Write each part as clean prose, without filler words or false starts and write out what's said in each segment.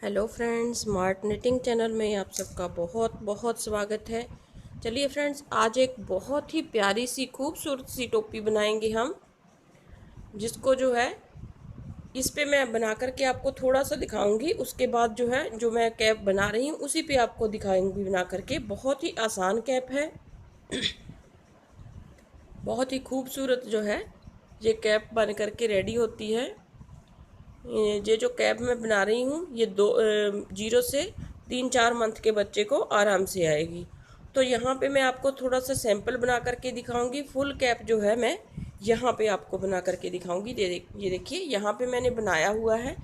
Hello friends, smart knitting channel में आप सबका बहुत बहुत स्वागत है। चलिए फ्रेंड्स, आज एक बहुत ही प्यारी सी खूबसूरत सी टोपी बनाएंगे हम, जिसको जो है इस पे मैं बना करके आपको थोड़ा सा दिखाऊंगी। उसके बाद जो है जो मैं कैप बना रही हूँ उसी पे आपको दिखाऊंगी बना करके। बहुत ही आसान कैप है, बहुत ही खूबसूरत जो है ये कैप बन करके रेडी होती है। ये जो कैप मैं बना रही हूँ ये 0 से 3-4 मंथ के बच्चे को आराम से आएगी। तो यहाँ पे मैं आपको थोड़ा सा सैंपल बना करके दिखाऊंगी। फुल कैप जो है मैं यहाँ पे आपको बना करके दिखाऊंगी। ये देखिए यहाँ पे मैंने बनाया हुआ है।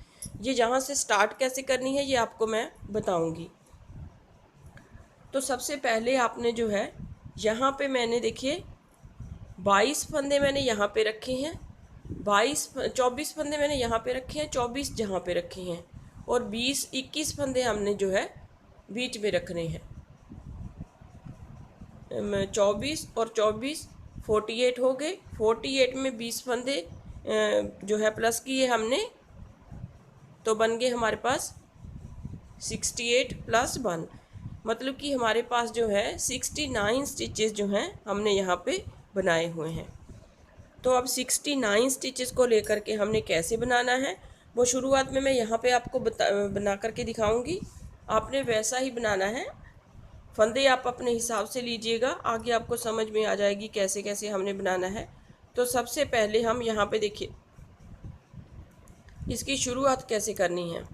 ये जहाँ से स्टार्ट कैसे करनी है ये आपको मैं बताऊंगी। तो सबसे पहले आपने जो है यहाँ पे मैंने देखिए 22 फंदे मैंने यहाँ पे रखे हैं, 24 फंदे मैंने यहाँ पे रखे हैं, 24 जहाँ पे रखे हैं, और 20-21 फंदे हमने जो है बीच में रखने हैं। 24 और 24 48 हो गए। 48 में 20 फंदे जो है प्लस किए हमने, तो बन गए हमारे पास 68 + 1, मतलब कि हमारे पास जो है 69 स्टिचेस जो हैं हमने यहाँ पे बनाए हुए हैं। तो अब 69 स्टिचेस को लेकर के हमने कैसे बनाना है वो शुरुआत में मैं यहाँ पे आपको बना करके दिखाऊंगी। आपने वैसा ही बनाना है। फंदे आप अपने हिसाब से लीजिएगा, आगे आपको समझ में आ जाएगी कैसे कैसे हमने बनाना है। तो सबसे पहले हम यहाँ पे देखिए इसकी शुरुआत कैसे करनी है।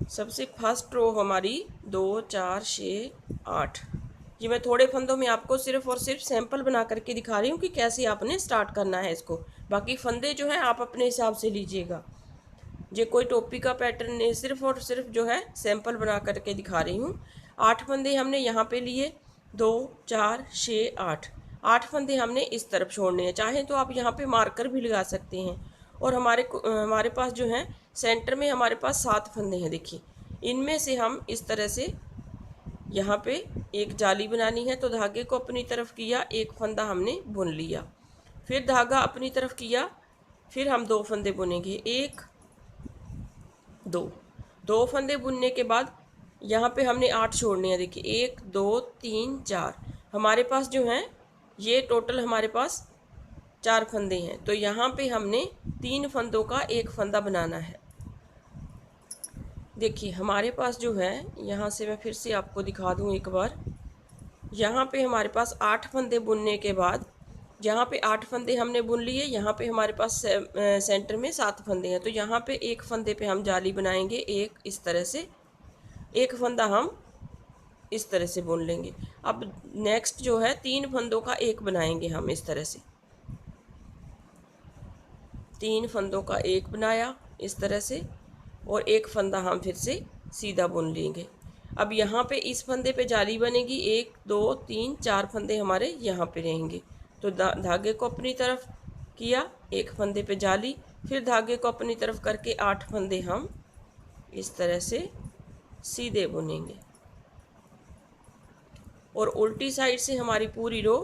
सबसे फर्स्ट रो हमारी 2 4 6 8। ये मैं थोड़े फंदों में आपको सिर्फ और सिर्फ सैंपल बना करके दिखा रही हूँ कि कैसे आपने स्टार्ट करना है इसको। बाकी फंदे जो है आप अपने हिसाब से लीजिएगा। ये कोई टोपी का पैटर्न नहीं, सिर्फ और सिर्फ जो है सैंपल बना करके दिखा रही हूँ। 8 फंदे हमने यहाँ पे लिए, 2 4 6 8। 8 फंदे हमने इस तरफ छोड़ने हैं। चाहे तो आप यहाँ पे मार्कर भी लगा सकते हैं। और हमारे पास जो है सेंटर में हमारे पास 7 फंदे हैं। देखिए इनमें से हम इस तरह से यहाँ पे एक जाली बनानी है, तो धागे को अपनी तरफ किया, एक फंदा हमने बुन लिया, फिर धागा अपनी तरफ किया, फिर हम 2 फंदे बुनेंगे। 1 2 फंदे बुनने के बाद यहाँ पे हमने 8 छोड़ने हैं। देखिए 1 2 3 4 हमारे पास जो हैं ये टोटल हमारे पास 4 फंदे हैं। तो यहाँ पे हमने 3 फंदों का एक फंदा बनाना है। देखिए हमारे पास जो है, यहाँ से मैं फिर से आपको दिखा दूँ एक बार। यहाँ पे हमारे पास 8 फंदे बुनने के बाद, यहाँ पे 8 फंदे हमने बुन लिए, यहाँ पे हमारे पास सेंटर में 7 फंदे हैं। तो यहाँ पे एक फंदे पे हम जाली बनाएंगे, एक इस तरह से, एक फंदा हम इस तरह से बुन लेंगे। अब नेक्स्ट जो है 3 फंदों का एक बनाएंगे हम इस तरह से। 3 फंदों का एक बनाया इस तरह से, और एक फंदा हम फिर से सीधा बुन लेंगे। अब यहाँ पे इस फंदे पे जाली बनेगी, 1 2 3 4 फंदे हमारे यहाँ पे रहेंगे। तो धागे को अपनी तरफ किया, एक फंदे पे जाली, फिर धागे को अपनी तरफ करके 8 फंदे हम इस तरह से सीधे बुनेंगे। और उल्टी साइड से हमारी पूरी रो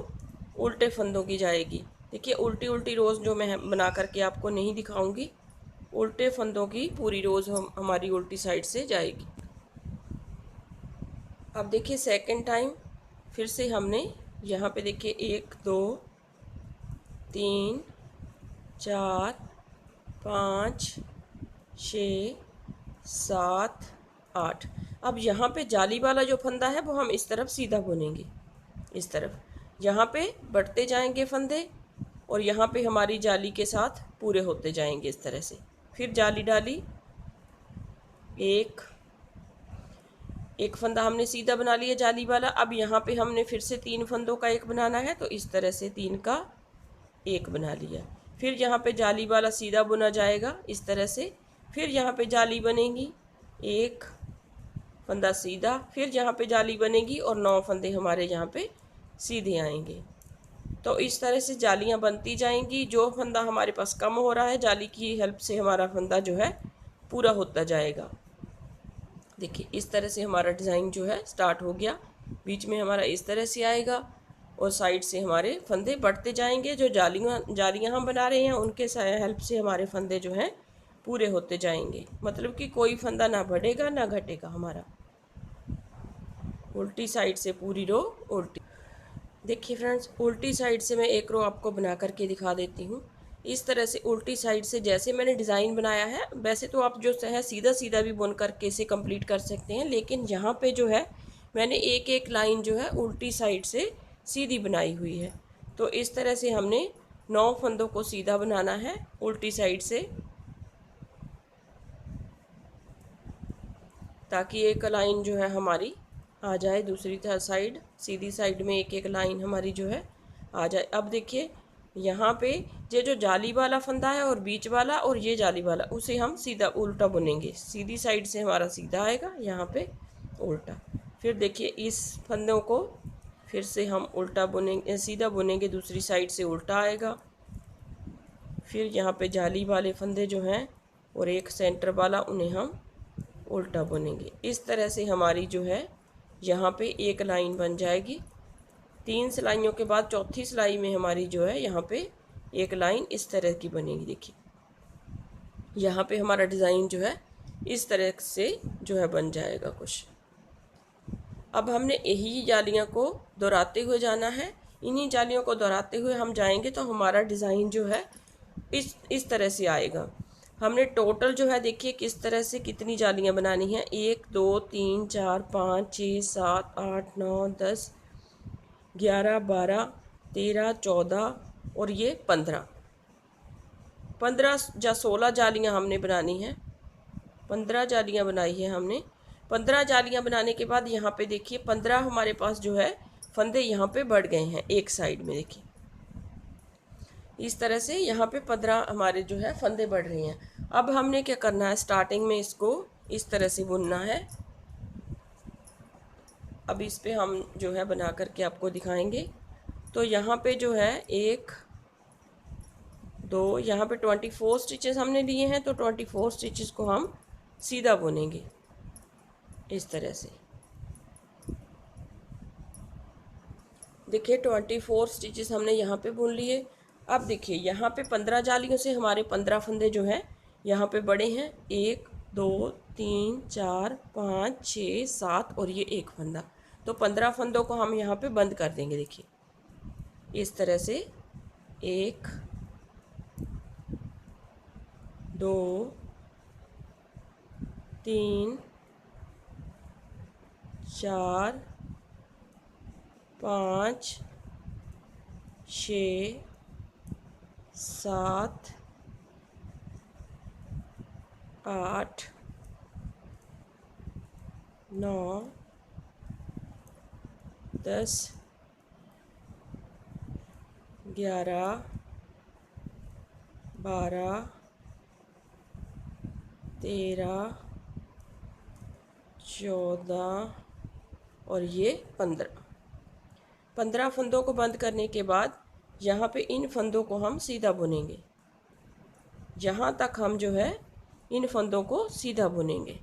उल्टे फंदों की जाएगी। देखिए उल्टी उल्टी रोज़ जो मैं बना करके आपको नहीं दिखाऊंगी, उल्टे फंदों की पूरी रोज़ हमारी उल्टी साइड से जाएगी। अब देखिए सेकंड टाइम फिर से हमने यहाँ पे देखिए 1 2 3 4 5 6 7 8। अब यहाँ पे जाली वाला जो फंदा है वो हम इस तरफ सीधा बुनेंगे, इस तरफ। यहाँ पे बढ़ते जाएंगे फंदे, और यहाँ पे हमारी जाली के साथ पूरे होते जाएंगे इस तरह से। फिर जाली डाली, एक फंदा हमने सीधा बना लिया जाली वाला। अब यहाँ पे हमने फिर से 3 फंदों का एक बनाना है, तो इस तरह से 3 का एक बना लिया। फिर यहाँ पे जाली वाला सीधा बुना जाएगा इस तरह से। फिर यहाँ पे जाली बनेगी, एक फंदा सीधा, फिर यहाँ पे जाली बनेगी, और 9 फंदे हमारे यहाँ पे सीधे आएंगे। तो इस तरह से जालियाँ बनती जाएंगी। जो फंदा हमारे पास कम हो रहा है, जाली की हेल्प से हमारा फंदा जो है पूरा होता जाएगा। देखिए इस तरह से हमारा डिज़ाइन जो है स्टार्ट हो गया। बीच में हमारा इस तरह से आएगा, और साइड से हमारे फंदे बढ़ते जाएंगे। जो जालियाँ हम बना रहे हैं उनके हेल्प से हमारे फंदे जो हैं पूरे होते जाएंगे, मतलब कि कोई फंदा ना बढ़ेगा ना घटेगा हमारा। उल्टी साइड से पूरी रो उल्टी। देखिए फ्रेंड्स, उल्टी साइड से मैं एक रो आपको बना करके दिखा देती हूँ। इस तरह से उल्टी साइड से जैसे मैंने डिज़ाइन बनाया है, वैसे तो आप जो है सीधा सीधा भी बुन करके इसे कंप्लीट कर सकते हैं, लेकिन यहाँ पे जो है मैंने एक एक लाइन जो है उल्टी साइड से सीधी बनाई हुई है। तो इस तरह से हमने 9 फंदों को सीधा बनाना है उल्टी साइड से, ताकि एक लाइन जो है हमारी आ जाए दूसरी साइड, सीधी साइड में एक एक लाइन हमारी जो है आ जाए। अब देखिए यहाँ पे ये जो जाली वाला फंदा है और बीच वाला और ये जाली वाला, उसे हम सीधा उल्टा बुनेंगे। सीधी साइड से हमारा सीधा आएगा, यहाँ पे उल्टा। फिर देखिए इस फंदों को फिर से हम उल्टा बुनेंगे, सीधा बुनेंगे, दूसरी साइड से उल्टा आएगा। फिर यहाँ पे जाली वाले फंदे जो हैं और एक सेंटर वाला, उन्हें हम उल्टा बुनेंगे। इस तरह से हमारी जो है यहाँ पे एक लाइन बन जाएगी। 3 सिलाइयों के बाद चौथी सिलाई में हमारी जो है यहाँ पे एक लाइन इस तरह की बनेगी। देखिए यहाँ पे हमारा डिज़ाइन जो है इस तरह से जो है बन जाएगा कुछ। अब हमने यही जालियाँ को दोहराते हुए जाना है। इन्हीं जालियों को दोहराते हुए हम जाएंगे तो हमारा डिज़ाइन जो है इस तरह से आएगा। हमने टोटल जो है देखिए किस तरह से कितनी जालियाँ बनानी हैं। 1 2 3 4 5 6 7 8 9 10 11 12 13 14 और ये 15 या 16 जालियाँ हमने बनानी हैं। 15 जालियाँ बनाई है हमने। 15 जालियाँ बनाने के बाद यहाँ पे देखिए 15 हमारे पास जो है फंदे यहाँ पे बढ़ गए हैं एक साइड में। देखिए इस तरह से यहाँ पे 15 हमारे जो है फंदे बढ़ रहे हैं। अब हमने क्या करना है, स्टार्टिंग में इसको इस तरह से बुनना है। अब इस पे हम जो है बना करके आपको दिखाएंगे। तो यहाँ पे जो है 1 2, यहाँ पे 24 स्टिचेस हमने लिए हैं, तो 24 स्टिचेस को हम सीधा बुनेंगे इस तरह से। देखिए 24 स्टिचेस हमने यहाँ पे बुन लिए। अब देखिए यहाँ पे 15 जालियों से हमारे 15 फंदे जो हैं यहाँ पे बड़े हैं। 1 2 3 4 5 6 7 और ये एक फंदा, तो 15 फंदों को हम यहाँ पे बंद कर देंगे। देखिए इस तरह से 1 2 3 4 5 6 7 8 9 10 11 12 13 14 और ये 15 फंदों को बंद करने के बाद यहाँ पे इन फंदों को हम सीधा बुनेंगे। यहाँ तक हम जो है इन फंदों को सीधा बुनेंगे।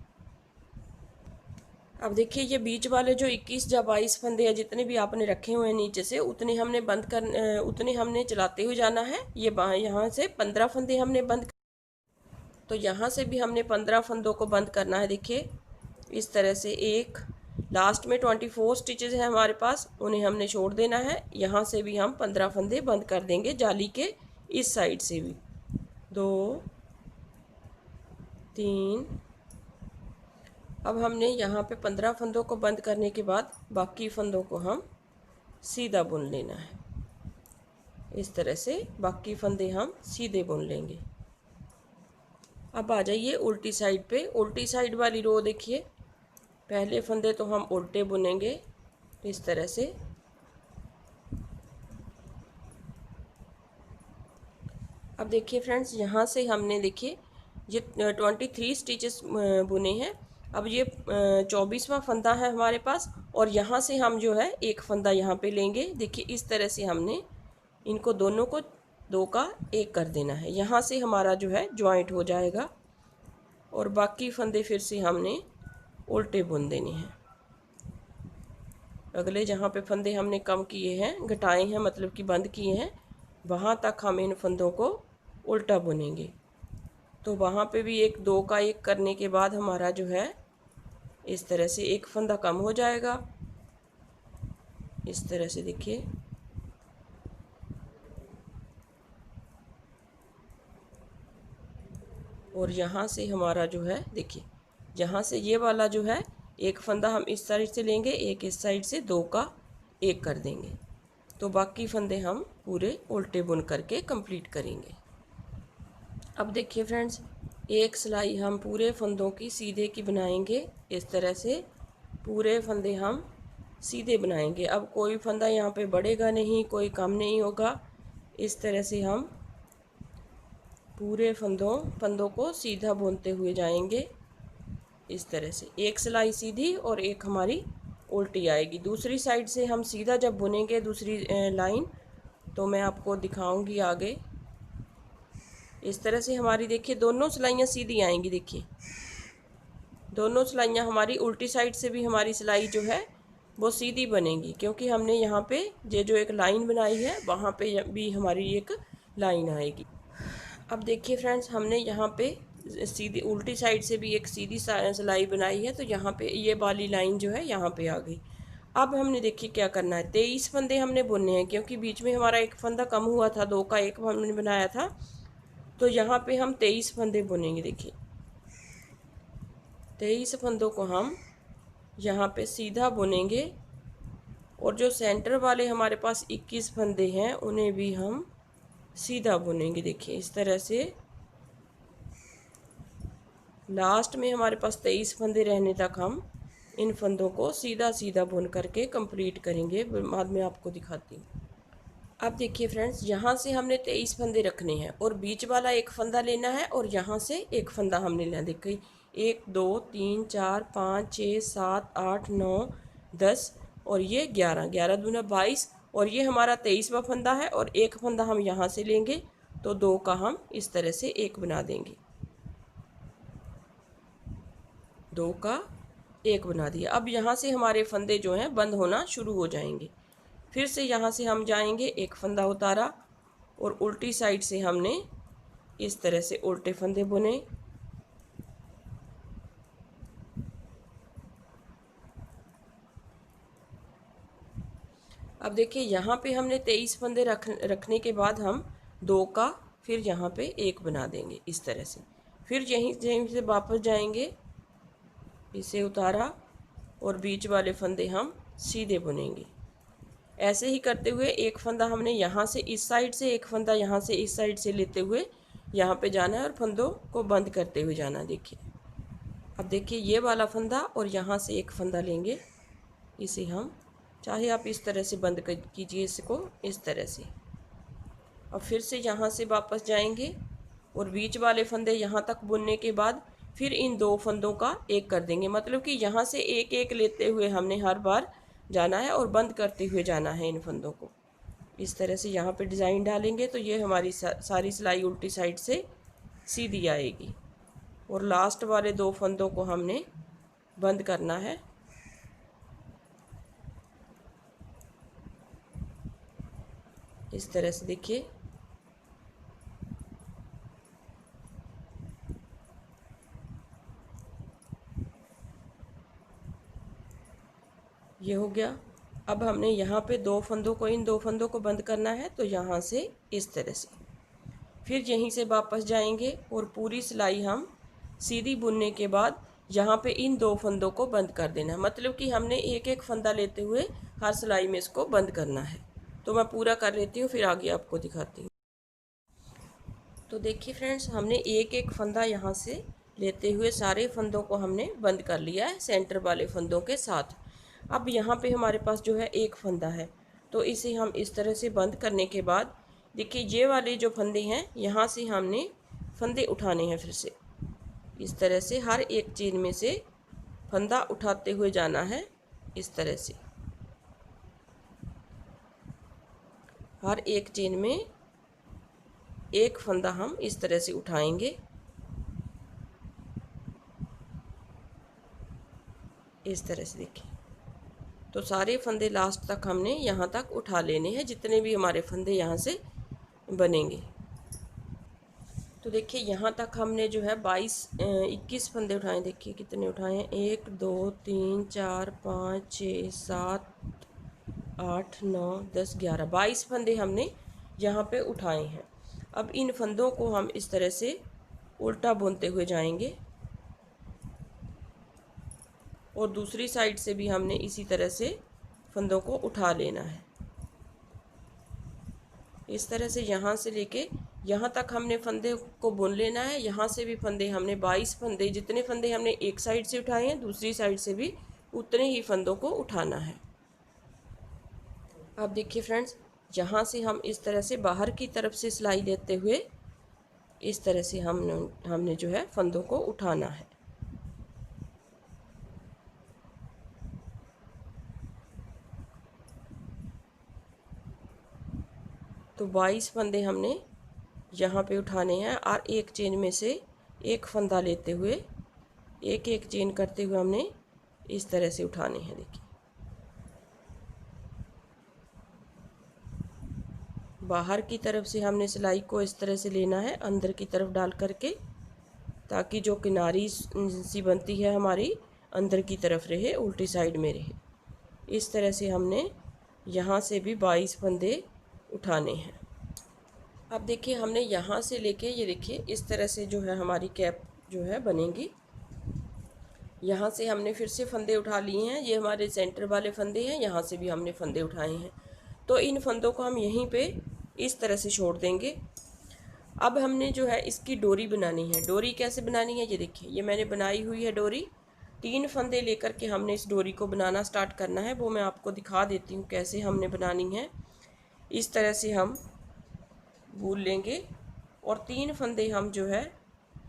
अब देखिए ये बीच वाले जो 21 या 22 फंदे हैं, जितने भी आपने रखे हुए हैं नीचे से, उतने हमने चलाते हुए जाना है। ये यहाँ से 15 फंदे हमने बंद, तो यहाँ से भी हमने 15 फंदों को बंद करना है। देखिए इस तरह से एक लास्ट में 24 स्टिचेस हैं हमारे पास, उन्हें हमने छोड़ देना है। यहाँ से भी हम 15 फंदे बंद कर देंगे, जाली के इस साइड से भी। 2 3, अब हमने यहाँ पे 15 फंदों को बंद करने के बाद बाकी फंदों को हम सीधा बुन लेना है। इस तरह से बाकी फंदे हम सीधे बुन लेंगे। अब आ जाइए उल्टी साइड पे। उल्टी साइड वाली रो देखिए, पहले फंदे तो हम उल्टे बुनेंगे इस तरह से। अब देखिए फ्रेंड्स, यहाँ से हमने देखिए ये 23 स्टिचेस बुने हैं। अब ये 24वां फंदा है हमारे पास, और यहाँ से हम जो है एक फंदा यहाँ पे लेंगे। देखिए इस तरह से हमने इनको दोनों को 2 का 1 कर देना है। यहाँ से हमारा जो है जॉइंट हो जाएगा, और बाकी फंदे फिर से हमने उल्टे बुन देने हैं। अगले जहाँ पे फंदे हमने कम किए हैं, घटाए हैं, मतलब कि बंद किए हैं, वहाँ तक हम इन फंदों को उल्टा बुनेंगे। तो वहाँ पे भी एक 2 का 1 करने के बाद हमारा जो है इस तरह से एक फंदा कम हो जाएगा। इस तरह से देखिए, और यहाँ से हमारा जो है देखिए, जहाँ से ये वाला जो है एक फंदा हम इस साइड से लेंगे, एक इस साइड से, 2 का 1 कर देंगे। तो बाकी फंदे हम पूरे उल्टे बुन करके कंप्लीट करेंगे। अब देखिए फ्रेंड्स, एक सिलाई हम पूरे फंदों की सीधे की बनाएंगे। इस तरह से पूरे फंदे हम सीधे बनाएंगे। अब कोई फंदा यहाँ पे बढ़ेगा नहीं, कोई कम नहीं होगा। इस तरह से हम पूरे फंदों को सीधा बुनते हुए जाएंगे। इस तरह से एक सिलाई सीधी और एक हमारी उल्टी आएगी। दूसरी साइड से हम सीधा जब बुनेंगे दूसरी लाइन, तो मैं आपको दिखाऊंगी आगे। इस तरह से हमारी देखिए दोनों सिलाइयाँ सीधी आएंगी। देखिए दोनों सिलाइयाँ हमारी उल्टी साइड से भी हमारी सिलाई जो है वो सीधी बनेगी, क्योंकि हमने यहाँ पे ये जो एक लाइन बनाई है वहाँ पे भी हमारी एक लाइन आएगी। अब देखिए फ्रेंड्स, हमने यहाँ पे सीधी उल्टी साइड से भी एक सीधी सिलाई बनाई है, तो यहाँ पे ये वाली लाइन जो है यहाँ पे आ गई। अब हमने देखिए क्या करना है, 23 फंदे हमने बुनने हैं, क्योंकि बीच में हमारा एक फंदा कम हुआ था, 2 का 1 हमने बनाया था। तो यहाँ पे हम 23 फंदे बुनेंगे। देखिए 23 फंदों को हम यहाँ पे सीधा बुनेंगे, और जो सेंटर वाले हमारे पास 21 फंदे हैं उन्हें भी हम सीधा बुनेंगे। देखिए इस तरह से लास्ट में हमारे पास 23 फंदे रहने तक हम इन फंदों को सीधा सीधा बुन करके कंप्लीट करेंगे। बाद में आपको दिखाती हूँ। अब देखिए फ्रेंड्स, यहाँ से हमने 23 फंदे रखने हैं और बीच वाला एक फंदा लेना है, और यहाँ से एक फंदा हमने लेना। देखिए 1 2 3 4 5 6 7 8 9 10 और ये 11, 11 दूना 22, और ये हमारा 23वां फंदा है, और एक फंदा हम यहाँ से लेंगे, तो 2 का हम इस तरह से 1 बना देंगे। 2 का 1 बना दिया। अब यहाँ से हमारे फंदे जो हैं बंद होना शुरू हो जाएंगे। फिर से यहाँ से हम जाएंगे, एक फंदा उतारा और उल्टी साइड से हमने इस तरह से उल्टे फंदे बुने। अब देखिए यहाँ पे हमने 23 फंदे रखने के बाद हम 2 का फिर यहाँ पे 1 बना देंगे इस तरह से। फिर यहीं से वापस जाएंगे, इसे उतारा और बीच वाले फंदे हम सीधे बुनेंगे। ऐसे ही करते हुए एक फंदा हमने यहाँ से इस साइड से, एक फंदा यहाँ से इस साइड से लेते हुए यहाँ पे जाना है और फंदों को बंद करते हुए जाना। देखिए अब देखिए ये वाला फंदा और यहाँ से एक फंदा लेंगे, इसे हम चाहे आप इस तरह से बंद कीजिए इसको, इस तरह से। अब फिर से यहाँ से वापस जाएंगे और बीच वाले फंदे यहाँ तक बुनने के बाद फिर इन 2 फंदों का 1 कर देंगे। मतलब कि यहाँ से एक एक लेते हुए हमने हर बार जाना है और बंद करते हुए जाना है इन फंदों को। इस तरह से यहाँ पे डिज़ाइन डालेंगे तो ये हमारी सारी सिलाई उल्टी साइड से सीधी आएगी, और लास्ट वाले 2 फंदों को हमने बंद करना है। इस तरह से देखिए ये हो गया। अब हमने यहाँ पे 2 फंदों को, इन 2 फंदों को बंद करना है, तो यहाँ से इस तरह से फिर यहीं से वापस जाएंगे और पूरी सिलाई हम सीधी बुनने के बाद यहाँ पे इन 2 फंदों को बंद कर देना है। मतलब कि हमने एक एक फंदा लेते हुए हर सिलाई में इसको बंद करना है। तो मैं पूरा कर लेती हूँ, फिर आगे आपको दिखाती हूँ। तो देखिए फ्रेंड्स, हमने एक एक फंदा यहाँ से लेते हुए सारे फंदों को हमने बंद कर लिया है सेंटर वाले फंदों के साथ। अब यहाँ पे हमारे पास जो है एक फंदा है, तो इसे हम इस तरह से बंद करने के बाद देखिए ये वाले जो फंदे हैं यहाँ से हमने फंदे उठाने हैं। फिर से इस तरह से हर एक चेन में से फंदा उठाते हुए जाना है। इस तरह से हर एक चेन में एक फंदा हम इस तरह से उठाएंगे। इस तरह से देखिए, तो सारे फंदे लास्ट तक हमने यहाँ तक उठा लेने हैं, जितने भी हमारे फंदे यहाँ से बनेंगे। तो देखिए यहाँ तक हमने जो है 21 फंदे उठाए। देखिए कितने उठाए हैं, 1 2 3 4 5 6 7 8 9 10 11 22 फंदे हमने यहाँ पे उठाए हैं। अब इन फंदों को हम इस तरह से उल्टा बुनते हुए जाएंगे और दूसरी साइड से भी हमने इसी तरह से फंदों को उठा लेना है। इस तरह से यहाँ से लेके यहाँ तक हमने फंदे को बुन लेना है। यहाँ से भी फंदे हमने 22 फंदे, जितने फंदे हमने एक साइड से उठाए हैं दूसरी साइड से भी उतने ही फंदों को उठाना है। अब देखिए फ्रेंड्स, यहाँ से हम इस तरह से बाहर की तरफ से सिलाई देते हुए इस तरह से हमने जो है फंदों को उठाना है। तो 22 फंदे हमने यहाँ पे उठाने हैं और एक चेन में से एक फंदा लेते हुए एक एक चेन करते हुए हमने इस तरह से उठाने हैं। देखिए बाहर की तरफ से हमने सिलाई को इस तरह से लेना है अंदर की तरफ डाल करके, ताकि जो किनारी सी बनती है हमारी अंदर की तरफ रहे, उल्टी साइड में रहे। इस तरह से हमने यहाँ से भी 22 फंदे उठाने हैं। अब देखिए हमने यहाँ से लेके ये देखिए इस तरह से जो है हमारी कैप जो है बनेगी। यहाँ से हमने फिर से फंदे उठा लिए हैं, ये हमारे सेंटर वाले फंदे हैं, यहाँ से भी हमने फंदे उठाए हैं। तो इन फंदों को हम यहीं पे इस तरह से छोड़ देंगे। अब हमने जो है इसकी डोरी बनानी है। डोरी कैसे बनानी है, ये देखिए ये मैंने बनाई हुई है डोरी। 3 फंदे लेकर के हमने इस डोरी को बनाना स्टार्ट करना है, वो मैं आपको दिखा देती हूँ कैसे हमने बनानी है। इस तरह से हम भूल लेंगे और 3 फंदे हम जो है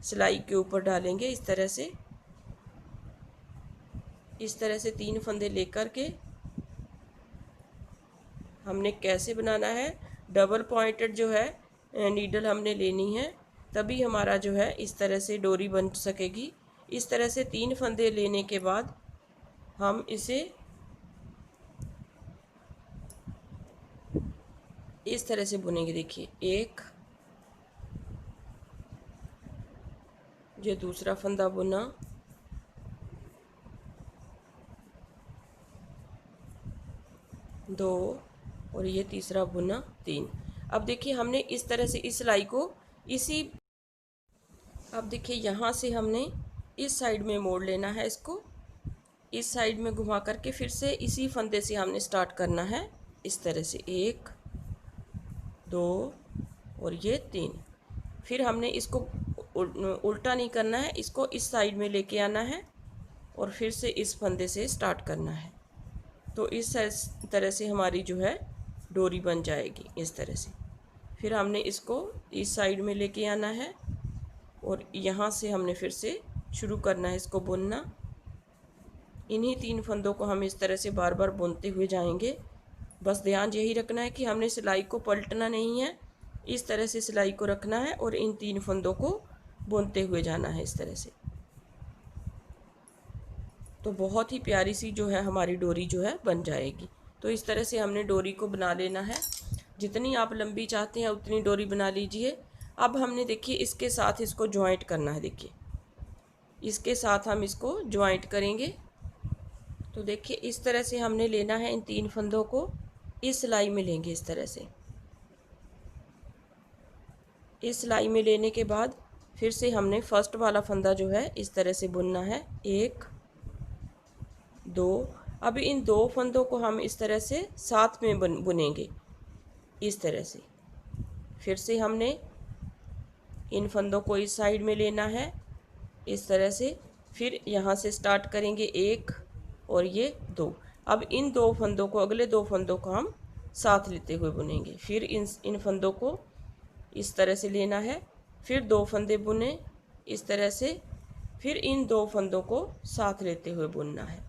सिलाई के ऊपर डालेंगे। इस तरह से 3 फंदे लेकर के हमने कैसे बनाना है, डबल पॉइंटेड जो है नीडल हमने लेनी है, तभी हमारा जो है इस तरह से डोरी बन सकेगी। इस तरह से 3 फंदे लेने के बाद हम इसे इस तरह से बुनेंगे। देखिए एक, ये दूसरा फंदा बुना, दो, और ये तीसरा बुना 3। अब देखिए हमने इस तरह से इस सिलाई को अब देखिए यहाँ से हमने इस साइड में मोड़ लेना है, इसको इस साइड में घुमा करके फिर से इसी फंदे से हमने स्टार्ट करना है। इस तरह से 1 2 और ये 3। फिर हमने इसको उल्टा नहीं करना है, इसको इस साइड में लेके आना है और फिर से इस फंदे से स्टार्ट करना है। तो इस तरह से हमारी जो है डोरी बन जाएगी इस तरह से। फिर हमने इसको इस साइड में लेके आना है और यहाँ से हमने फिर से शुरू करना है इसको बुनना। इन्हीं 3 फंदों को हम इस तरह से बार बार बुनते हुए जाएंगे। बस ध्यान यही रखना है कि हमने सिलाई को पलटना नहीं है, इस तरह से सिलाई को रखना है और इन 3 फंदों को बुनते हुए जाना है इस तरह से। तो बहुत ही प्यारी सी जो है हमारी डोरी जो है बन जाएगी। तो इस तरह से हमने डोरी को बना लेना है। जितनी आप लंबी चाहते हैं उतनी डोरी बना लीजिए। अब हमने देखिए इसके साथ इसको जॉइंट करना है। देखिए इसके साथ हम इसको जॉइंट करेंगे। तो देखिए इस तरह से हमने लेना है, इन 3 फंदों को इस सिलाई में लेंगे इस तरह से। इस सिलाई में लेने के बाद फिर से हमने फर्स्ट वाला फंदा जो है इस तरह से बुनना है, 1 2। अब इन 2 फंदों को हम इस तरह से साथ में बुनेंगे इस तरह से। फिर से हमने इन फंदों को इस साइड में लेना है इस तरह से। फिर यहाँ से स्टार्ट करेंगे 1 और ये 2। अब इन 2 फंदों को, अगले 2 फंदों को हम साथ लेते हुए बुनेंगे। फिर इन फंदों को इस तरह से लेना है, फिर 2 फंदे बुने इस तरह से, फिर इन 2 फंदों को साथ लेते हुए बुनना है।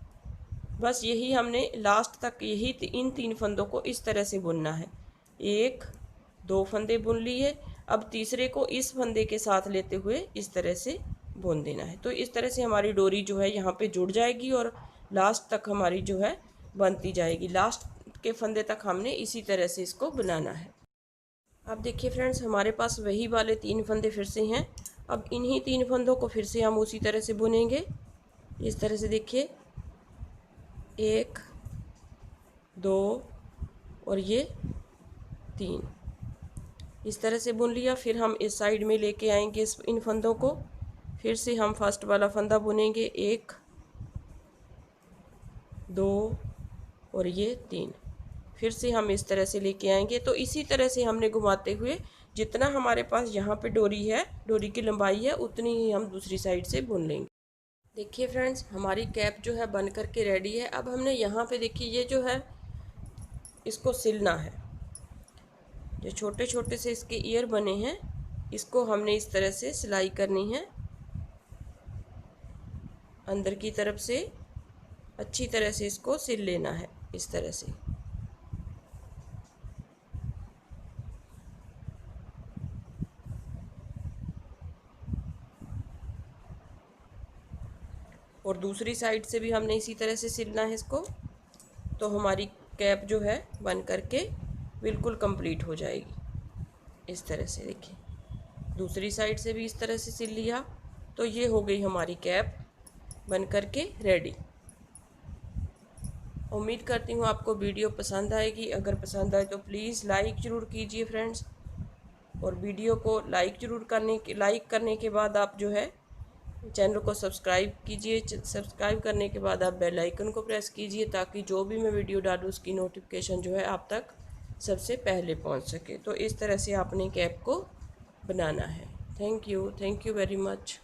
बस यही हमने लास्ट तक इन 3 फंदों को इस तरह से बुनना है। 1 2 फंदे बुन लिए, अब तीसरे को इस फंदे के साथ लेते हुए इस तरह से बुन देना है। तो इस तरह से हमारी डोरी जो है यहाँ पे जुड़ जाएगी और लास्ट तक हमारी जो है बनती जाएगी। लास्ट के फंदे तक हमने इसी तरह से इसको बनाना है। अब देखिए फ्रेंड्स, हमारे पास वही वाले 3 फंदे फिर से हैं। अब इन्हीं 3 फंदों को फिर से हम उसी तरह से बुनेंगे। इस तरह से देखिए, 1 2 और ये 3, इस तरह से बुन लिया। फिर हम इस साइड में लेके आएंगे इन फंदों को। फिर से हम फर्स्ट वाला फंदा बुनेंगे, 1 2 और ये 3। फिर से हम इस तरह से लेके आएंगे। तो इसी तरह से हमने घुमाते हुए जितना हमारे पास यहाँ पे डोरी है, डोरी की लंबाई है, उतनी ही हम दूसरी साइड से बुन लेंगे। देखिए फ्रेंड्स, हमारी कैप जो है बन करके रेडी है। अब हमने यहाँ पे देखिए ये जो है इसको सिलना है। जो छोटे छोटे से इसके ईयर बने हैं, इसको हमने इस तरह से सिलाई करनी है। अंदर की तरफ से अच्छी तरह से इसको सिल लेना है, इस तरह से। और दूसरी साइड से भी हमने इसी तरह से सिलना है इसको। तो हमारी कैप जो है बन करके बिल्कुल कंप्लीट हो जाएगी। इस तरह से देखिए, दूसरी साइड से भी इस तरह से सिल लिया। तो ये हो गई हमारी कैप बन करके रेडी। उम्मीद करती हूँ आपको वीडियो पसंद आएगी। अगर पसंद आए तो प्लीज़ लाइक ज़रूर कीजिए फ्रेंड्स। और वीडियो को लाइक करने के बाद आप जो है चैनल को सब्सक्राइब कीजिए। सब्सक्राइब करने के बाद आप बेल आइकन को प्रेस कीजिए, ताकि जो भी मैं वीडियो डालूँ उसकी नोटिफिकेशन जो है आप तक सबसे पहले पहुंच सके। तो इस तरह से आपने कैप को बनाना है। Thank you very much.